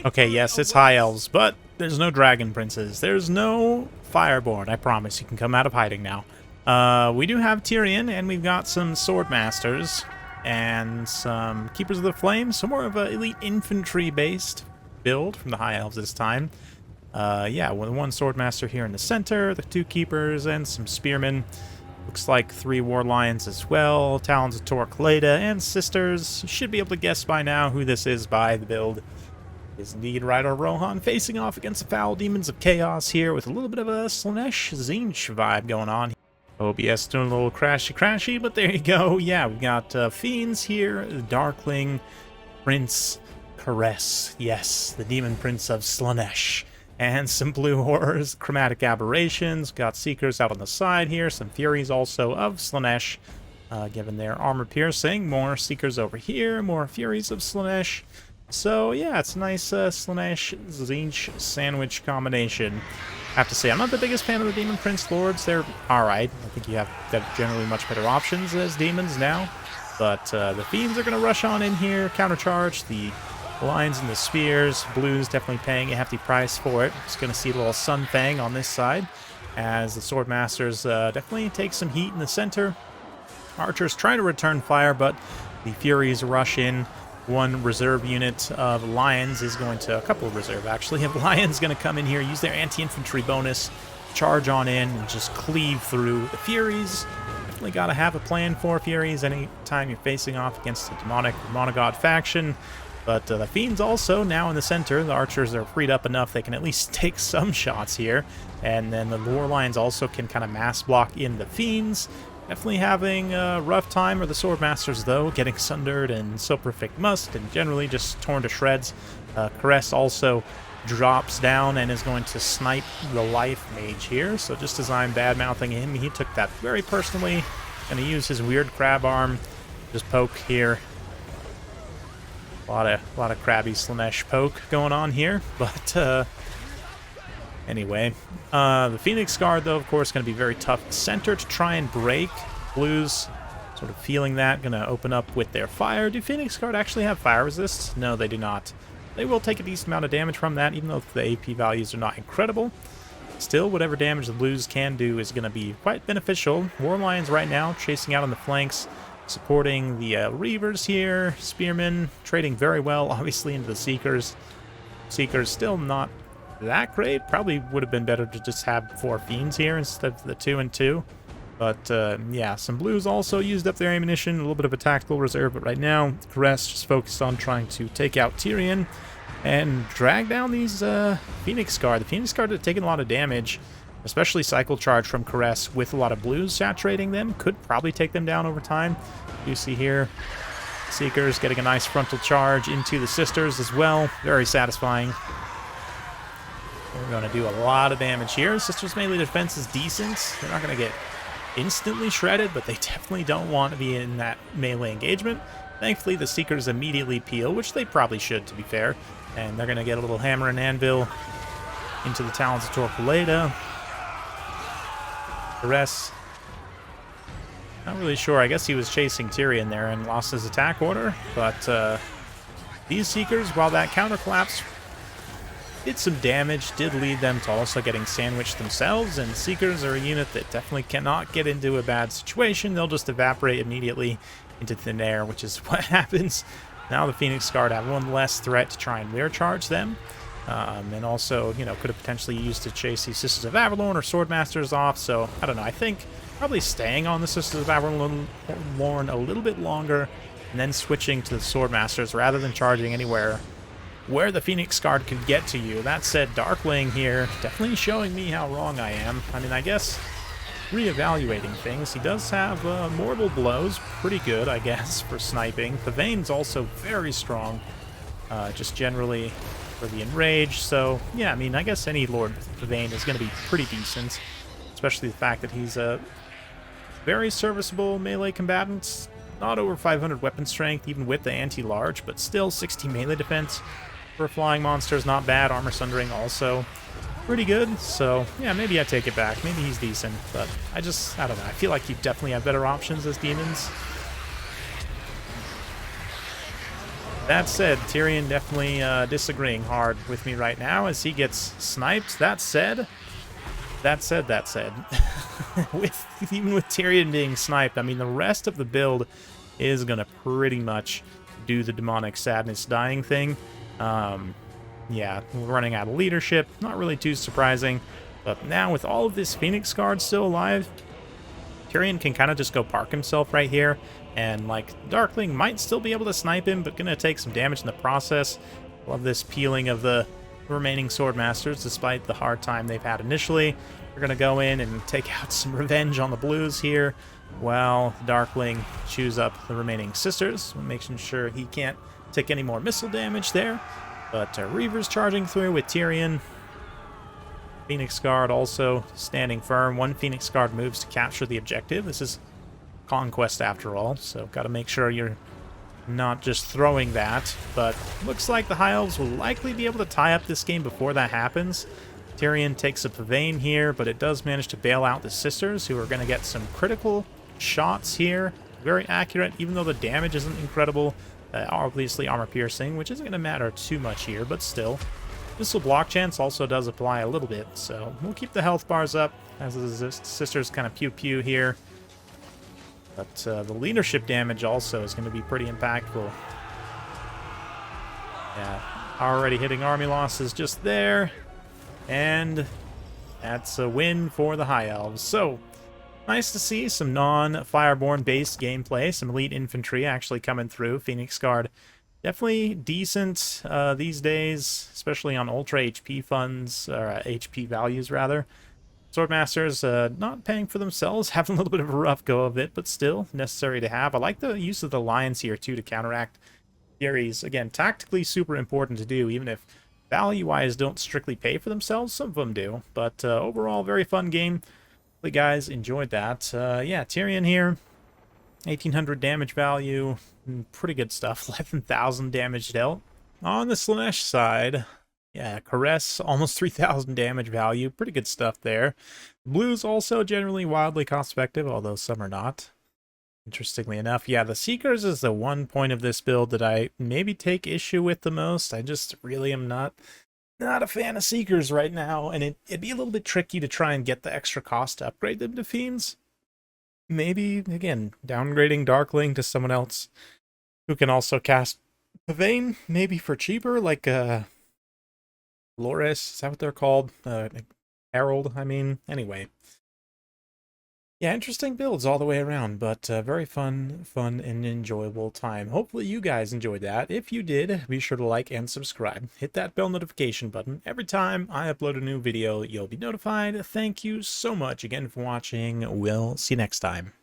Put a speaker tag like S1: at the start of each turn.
S1: Okay, yes, it's High Elves, but there's no Dragon Princes. There's no Fireborn. I promise you can come out of hiding now. We do have Tyrion, and we've got some Sword Masters and some Keepers of the Flame, so more of an elite infantry-based build from the High Elves this time. Yeah, one Sword Master here in the center, the 2 Keepers, and some Spearmen. Looks like 3 War Lions as well, Talons of Torquelada, and Sisters. You should be able to guess by now who this is by the build. It is indeed Rider Rohan facing off against the Foul Demons of Chaos here with a little bit of a Slaanesh Tzeentch vibe going on. OBS doing a little crashy, but there you go. Yeah, we've got Fiends here, the Darkling, Prince Caress. Yes, the Demon Prince of Slaanesh. And some Blue Horrors, Chromatic Aberrations. Got Seekers out on the side here. Some Furies also of Slaanesh, given their armor piercing. More Seekers over here. More Furies of Slaanesh. So, yeah, it's a nice Slaanesh Tzeentch sandwich combination. I have to say, I'm not the biggest fan of the Demon Prince Lords. They're alright. I think you have generally much better options as demons now. But the Fiends are going to rush on in here, countercharge. The Lions and the Spears. Blues definitely paying a hefty price for it. Just going to see a little Sun Fang on this side as the Sword Masters definitely take some heat in the center. Archers trying to return fire, but the Furies rush in. One reserve unit of Lions is going to, a couple of reserve actually, of Lions going to come in here, use their anti-infantry bonus, charge on in, and just cleave through the Furies. Definitely got to have a plan for Furies anytime you're facing off against the demonic monogod faction. But the Fiends also now in the center. The Archers are freed up enough they can at least take some shots here. And then the War Lions also can kind of mass block in the Fiends. Definitely having a rough time, or the Sword Masters, though, getting sundered and so perfect must, and generally just torn to shreds. Caress also drops down and is going to snipe the Life Mage here. So just as I'm bad-mouthing him, he took that very personally. Going to use his weird crab arm, just poke here. A lot of crabby Slaanesh poke going on here, but anyway, the Phoenix Guard, though, of course, going to be very tough center to try and break. Blues sort of feeling that, going to open up with their fire. Do Phoenix Guard actually have fire resist? No, they do not. They will take a decent amount of damage from that, even though the AP values are not incredible. Still, whatever damage the Blues can do is going to be quite beneficial. War Lions right now chasing out on the flanks, supporting the Reavers here. Spearmen trading very well, obviously, into the Seekers. Seekers still not that great. Probably would have been better to just have 4 Fiends here instead of the 2 and 2. But yeah, some Blues also used up their ammunition, a little bit of a tactical reserve, but right now, Caress just focused on trying to take out Tyrion and drag down these Phoenix Guard. The Phoenix Guard have taken a lot of damage, especially Cycle Charge from Caress with a lot of Blues saturating them. Could probably take them down over time. You see here, Seekers getting a nice frontal charge into the Sisters as well. Very satisfying. We're going to do a lot of damage here. Sisters' melee defense is decent. They're not going to get instantly shredded, but they definitely don't want to be in that melee engagement. Thankfully, the Seekers immediately peel, which they probably should, to be fair. And they're going to get a little hammer and anvil into the Talons of Torquelada. Caress. Not really sure. I guess he was chasing Tyrion there and lost his attack order. But these Seekers, while that counter collapse did some damage, did lead them to also getting sandwiched themselves, and Seekers are a unit that definitely cannot get into a bad situation. They'll just evaporate immediately into thin air, which is what happens. Now the Phoenix Guard have one less threat to try and rear charge them, and also, you know, could have potentially used to chase these Sisters of Avalorn or Sword Masters off, so I don't know. I think probably staying on the Sisters of Avalorn a little bit longer, and then switching to the Sword Masters rather than charging anywhere where the Phoenix Guard can get to you. That said, Darkling here definitely showing me how wrong I am. I mean, I guess reevaluating things. He does have Mortal Blows, pretty good, I guess, for sniping. Pavane's also very strong, just generally for the Enrage. So, yeah, I mean, I guess any Lord Pavane is going to be pretty decent, especially the fact that he's a very serviceable melee combatant. Not over 500 weapon strength, even with the anti-large, but still 60 melee defense. For a flying monster is not bad. Armor Sundering also pretty good. So, yeah, maybe I take it back. Maybe he's decent, but I don't know. I feel like you definitely have better options as demons. That said, Tyrion definitely disagreeing hard with me right now as he gets sniped. That said, even with Tyrion being sniped, I mean, the rest of the build is going to pretty much do the demonic sadness dying thing. Yeah, we're running out of leadership. Not really too surprising. But now with all of this Phoenix Guard still alive, Tyrion can kind of just go park himself right here. And, like, Darkling might still be able to snipe him, but going to take some damage in the process. Love this peeling of the remaining Swordmasters, despite the hard time they've had initially. We're going to go in and take out some revenge on the Blues here, while Darkling chews up the remaining Sisters, making sure he can't take any more missile damage there. But Reaver's charging through with Tyrion. Phoenix Guard also standing firm. One Phoenix Guard moves to capture the objective. This is conquest after all, so got to make sure you're not just throwing that. But looks like the High Elves will likely be able to tie up this game before that happens. Tyrion takes a Pavane here, but it does manage to bail out the Sisters, who are going to get some critical shots here. Very accurate, even though the damage isn't incredible. Obviously armor piercing, which isn't going to matter too much here, but still. Missile block chance also does apply a little bit, so we'll keep the health bars up as the Sisters kind of pew-pew here. But the leadership damage also is going to be pretty impactful. Yeah, already hitting army losses just there. And that's a win for the High Elves. So, nice to see some non-Fireborn-based gameplay. Some elite infantry actually coming through. Phoenix Guard definitely decent these days, especially on Ultra HP funds, or HP values, rather. Swordmasters not paying for themselves, having a little bit of a rough go of it, but still necessary to have. I like the use of the Lions here, too, to counteract Furies. Again, tactically super important to do, even if value-wise don't strictly pay for themselves. Some of them do, but overall, very fun game. Hopefully, guys enjoyed that. Yeah, Tyrion here, 1,800 damage value, pretty good stuff. 11,000 damage dealt. On the Slanesh side, yeah, Caress, almost 3,000 damage value. Pretty good stuff there. Blues also generally wildly cost-effective, although some are not. Interestingly enough, yeah, the Seekers is the one point of this build that I maybe take issue with the most. I just really am not a fan of Seekers right now, and it'd be a little bit tricky to try and get the extra cost to upgrade them to Fiends. Maybe, again, downgrading Darkling to someone else who can also cast Pavane, maybe for cheaper, like Loris, is that what they're called? Herald, I mean. Anyway. Yeah, interesting builds all the way around, but very fun and enjoyable time. Hopefully you guys enjoyed that. If you did, be sure to like and subscribe. Hit that bell notification button. Every time I upload a new video, you'll be notified. Thank you so much again for watching. We'll see you next time.